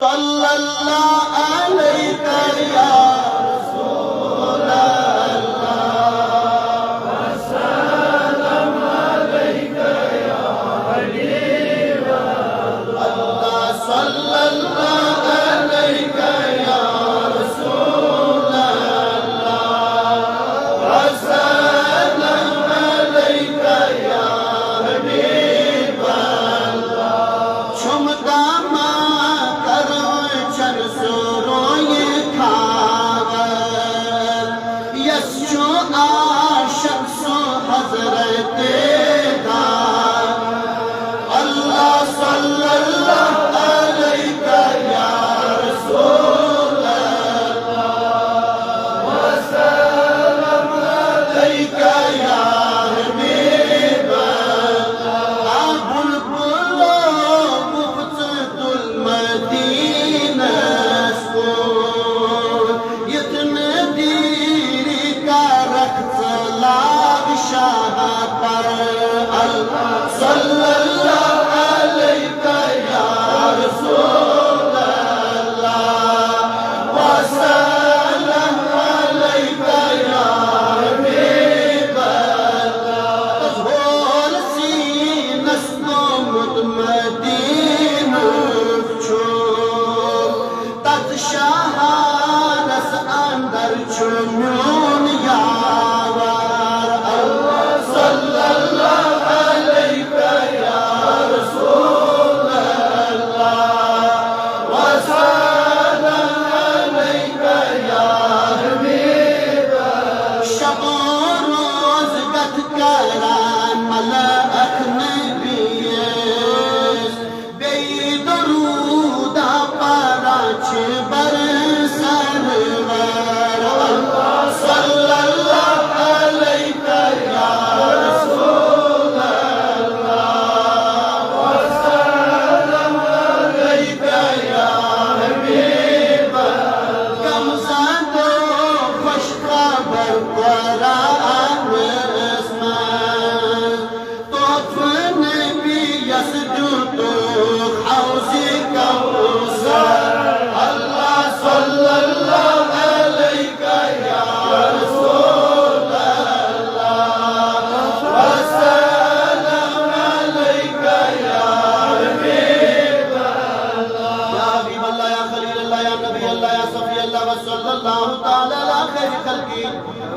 सल्लल्लाहु अलैहि या रसूल अल्लाह वसल्लम अलैका या हबीब अल्लाह सल्लल्लाहु अलैका या रसूल अल्लाह वसल्लम अलैका या हबीब अल्लाह शुमता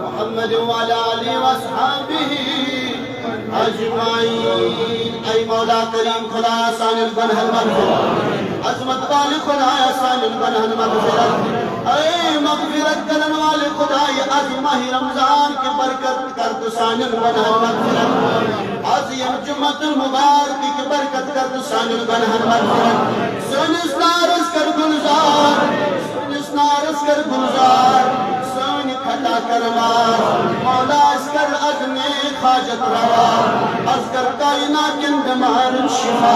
मोहम्मद वाला आले वसहाबिही अजमाइन। ऐ मौला करीम खुदा सानिल बनहल मगफिरत अजमत वाले खुदा सानिल बनहल मगफिरत ऐ मगफिरत करने वाले खुदा आज माह रमजान की बरकत कर तो सानिल बनहल मगफिरत आज यम जुम्मतुल मुबारक की बरकत कर तो सानिल बनहल मगफिरत सोनिस नारस कर गुलजार सोनिस नारस कर गुलजार खता करवा मौला अस्कर अज़्मे खाजत रवा अस्कर कायनात के बीमार शिफा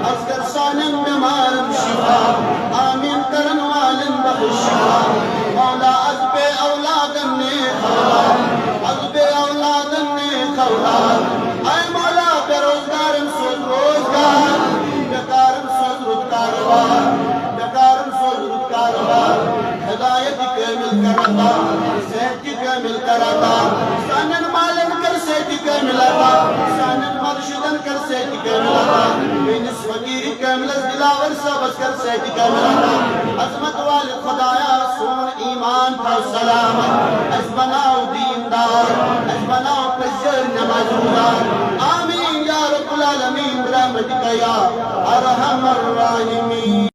अस्कर सानिन बीमार शिफा आमीन करन वालिन बख्शिफा मौला अज़बे औलादन ने खौला अज़बे औलादन ने खौला ऐ मौला बेरोजगारन सोच रोजगार बेकारन सोच रोजगार बेकारन सोच रोजगार हिदायत कामिल करता मिल कराता सानन मालन कर से के मिलाता सानन मर्शिदन कर से के मिलाता बिनिस फकीर कामिल दिलावर सबस कर से के मिलाता अजमत वाले खुदाया सोन ईमान था सलामत अस बनाओ दीनदार अस बनाओ फजर नमाज़दार आमीन या रब्बुल आलमीन रहमतिक या अरहमर राहिमीन।